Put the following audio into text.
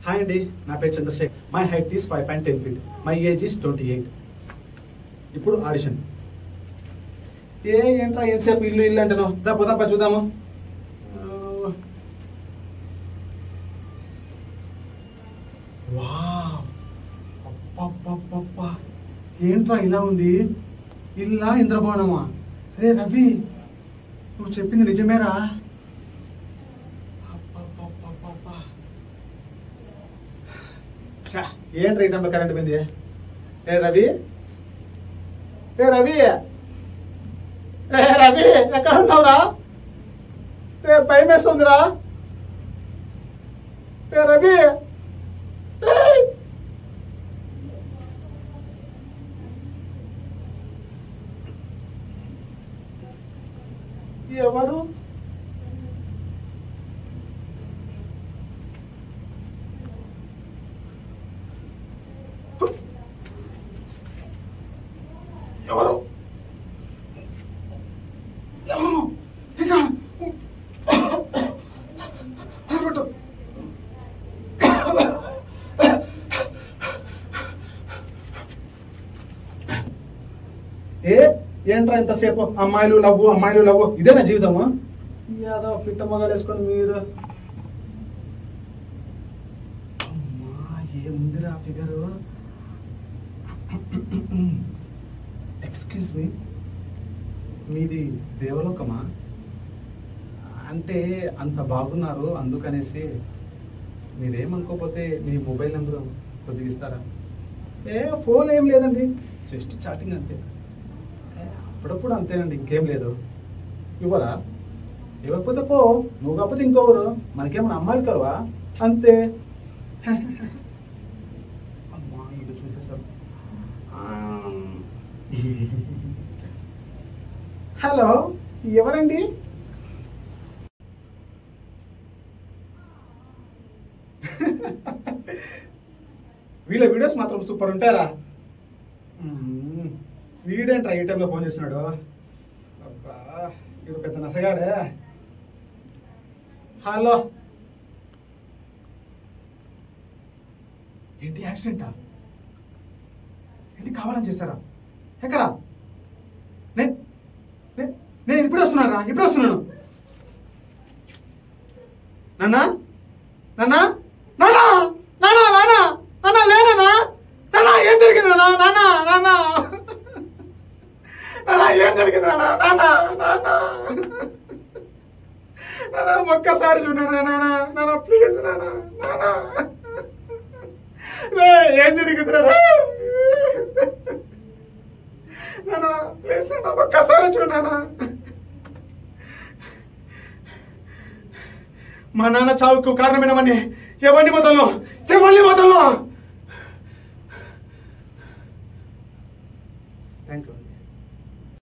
Hi అండి, నా పేరు Chandrashekhar. My height is 5.10 feet. My age is 28. ఇప్పుడు ఆడిషన్. ఏంట్రా ఎంతసేపు ఇల్లు ఇల్లు అంటాను. పోదాపా చూద్దాము. ఏంట్రా ఇలా ఉంది? ఇల్లా ఇంద్రభవనమా? రే రవి, నువ్వు చెప్పింది నిజమేరా? ఏంట్రా ఈ టైంలో కరెంట్ పోయింది? ఏ రవి, ఏ రవి, ఏ రవి, ఎక్కడ ఉన్నావురా? ఏ భయం వేస్తుందిరా? ఏ రవి, ఎవరు? ఎవరు? ఎవరు? ఏంట్రా ఎంతసేపు అమ్మాయిలు లవ్వు ఇదేనా జీవితము? యాదో పిట్ట మొగలు వేసుకొని మీరు. అమ్మా, ఏముందిరా ఫిగరు? ఎక్స్క్యూజ్ మీ, మీది దేవలోకమా? అంటే అంత బాగున్నారు అందుకనేసి. మీరేమనుకోకపోతే మీ మొబైల్ నెంబర్ కొద్దిగా ఇస్తారా? ఫోన్ ఏం లేదండి, జస్ట్ చాటింగ్ అంతే. అప్పుడప్పుడు అంతేనండి, ఇంకేం లేదు. ఇవ్వరా? ఇవ్వకపోతే పో, నువ్వు కాకపోతే ఇంకోవరు, మనకేమన్నా అమ్మాయిలు కలవా? అంతే. అమ్మా, ఇది చూసేసారు. హలో, ఎవరండి? వీళ్ళ వీడియోస్ మాత్రం సూపర్ ఉంటారా? వీడేంట్రా ఈ టైంలో ఫోన్ చేస్తున్నాడు? అబ్బా, ఇది పెద్ద నసగాడే. హలో, ఏంటి యాక్సిడెంటా? ఏంటి కావాలని చేశారా? ఎక్కడా? నేను ఇప్పుడు వస్తున్నాను. నాన్నా, నాన్నా, నాన్నా, నాన్నా, నాన్నా, నాన్నా, లేనా? నాన్నా, ఏం జరిగింది? నాన్నా, ఏం జరిగింది? నాన్నా, ఒక్కసారి చూడనా? నాన్న ప్లీజ్, నాన్నా, ఏం జరిగింది? నాన్నా ప్లీజ్, ఒక్కసారి చూడనా? మా నాన్న చావుకు కారణమైనవన్నీ ఎవరిని వదలను.